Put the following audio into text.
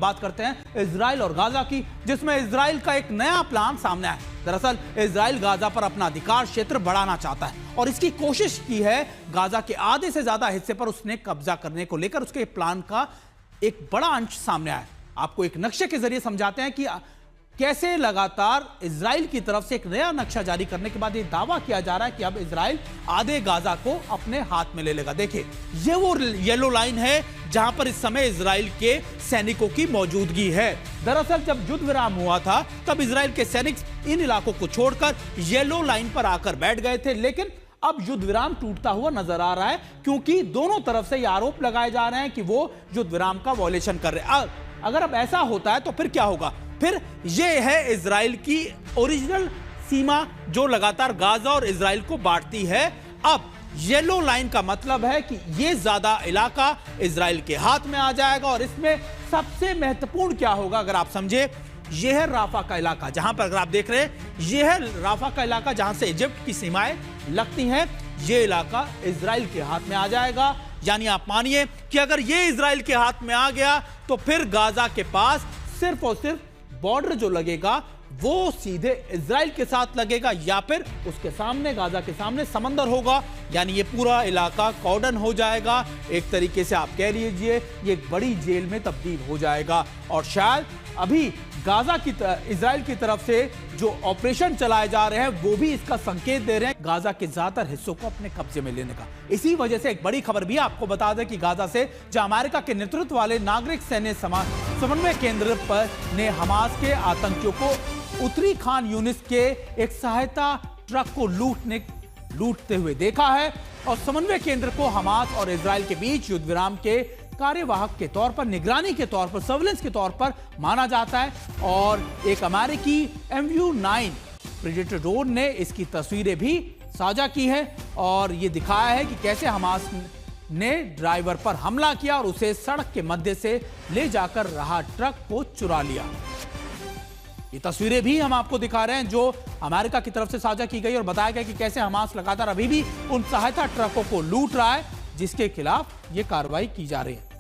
बात करते हैं इजराइल और गाजा की, जिसमें इजराइल का एक नया प्लान सामने आया। दरअसल इजराइल गाजा पर अपना अधिकार क्षेत्र बढ़ाना चाहता है और इसकी कोशिश की है गाजा के आधे से ज्यादा हिस्से पर उसने कब्जा करने को लेकर उसके प्लान का एक बड़ा अंश सामने आया। आपको एक नक्शे के जरिए समझाते हैं कि कैसे लगातार इजराइल की तरफ से एक नया नक्शा जारी करने के बाद यह दावा किया जा रहा है कि अब इजराइल आधे गाजा को अपने हाथ में ले लेगा। देखिए, ये वो येलो लाइन है जहां पर इस समय इजराइल के सैनिकों की मौजूदगी है। दरअसल जब युद्ध विराम हुआ था तब इजराइल के सैनिक इन इलाकों को छोड़कर येलो लाइन पर आकर बैठ गए थे, लेकिन अब युद्ध विराम टूटता हुआ नजर आ रहा है क्योंकि दोनों तरफ से ये आरोप लगाए जा रहे हैं कि वो युद्ध विराम का वॉयलेशन कर रहे हैं। अगर अब ऐसा होता है तो फिर क्या होगा? फिर ये है इजराइल की ओरिजिनल सीमा जो लगातार गाजा और इजराइल को बांटती है। अब येलो लाइन का मतलब है कि ये ज्यादा इलाका इजराइल के हाथ में आ जाएगा और इसमें सबसे महत्वपूर्ण क्या होगा अगर आप समझे, यह है राफा का इलाका, जहां पर अगर आप देख रहे हैं यह है राफा का इलाका जहां से इजिप्ट की सीमाएं लगती हैं। यह इलाका इजराइल के हाथ में आ जाएगा। यानी आप मानिए कि अगर यह इजराइल के हाथ में आ गया तो फिर गाजा के पास सिर्फ और सिर्फ बॉर्डर जो लगेगा वो सीधे इजराइल के साथ लगेगा या फिर उसके सामने गाजा के सामने समंदर होगा। यानी ये पूरा इलाका कॉर्डन हो जाएगा। एक तरीके से आप कह लीजिए ये एक बड़ी जेल में तब्दील हो जाएगा। और शायद अभी गाजा की इजराइल की तरफ से जो ऑपरेशन चलाए जा रहे हैं वो भी इसका संकेत दे रहे हैं गाजा के ज्यादातर हिस्सों को अपने कब्जे में लेने का। इसी वजह से एक बड़ी खबर भी आपको बता दें कि गाजा से जो अमेरिका के नेतृत्व वाले नागरिक सैन्य समन्वय केंद्र पर ने हमास के आतंकियों को उत्तरी खान यूनिस के एक सहायता ट्रक को लूटते हुए देखा है और समन्वय केंद्र को हमास और इजराइल के बीच युद्ध विराम के कार्यवाहक के तौर पर, निगरानी के तौर पर, सर्विलेंस के तौर पर माना जाता है। और एक अमेरिकी MU-9 प्रेडेटर ड्रोन ने इसकी तस्वीरें भी साझा की है और यह दिखाया है कि कैसे हमास ने ड्राइवर पर हमला किया और उसे सड़क के मध्य से ले जाकर रहा ट्रक को चुरा लिया। ये तस्वीरें भी हम आपको दिखा रहे हैं जो अमेरिका की तरफ से साझा की गई और बताया गया कि कैसे हमास लगातार अभी भी उन सहायता ट्रकों को लूट रहा है जिसके खिलाफ ये कार्रवाई की जा रही है।